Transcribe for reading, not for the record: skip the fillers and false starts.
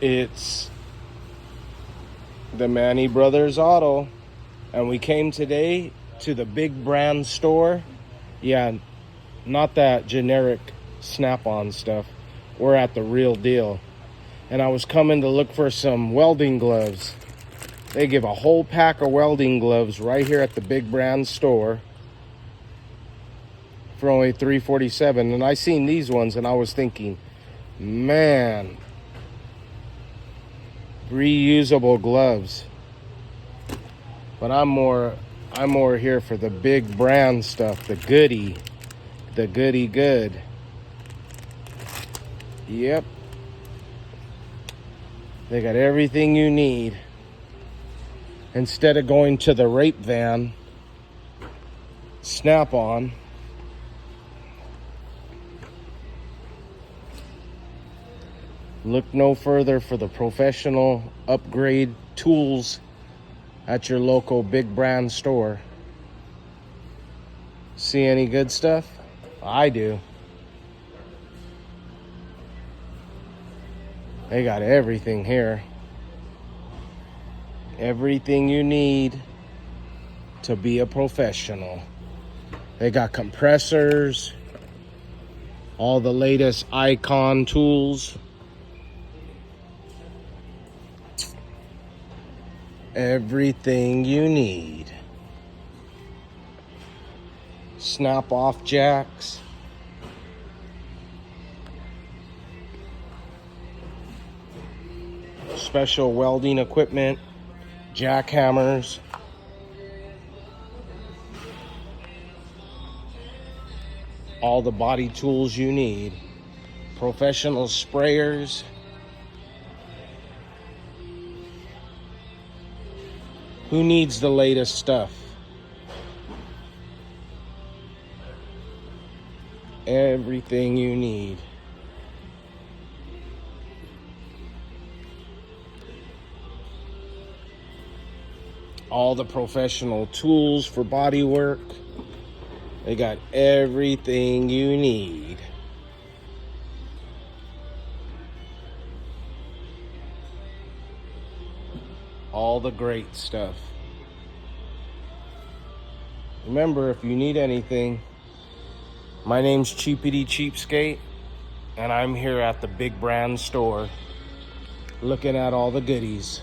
It's the Manny Brothers Auto, and we came today to the big brand store. Yeah, not that generic Snap-on stuff. We're at the real deal. And I was coming to look for some welding gloves. They give a whole pack of welding gloves right here at the big brand store for only $3.47. And I seen these ones and I was thinking, man, reusable gloves. But I'm more here for the big brand stuff, the goody good. Yep. They got everything you need. Instead of going to the rape van, Snap-on. Look no further for the professional upgrade tools at your local big brand store. See any good stuff? I do. They got everything here. Everything you need to be a professional. They got compressors, all the latest icon tools. Everything you need. Snap-off jacks. Special welding equipment. Jackhammers. All the body tools you need. Professional sprayers. Who needs the latest stuff? Everything you need. All the professional tools for body work. They got everything you need. All the great stuff. Remember, if you need anything, my name's Petit Cheapskate, and I'm here at the big brand store looking at all the goodies.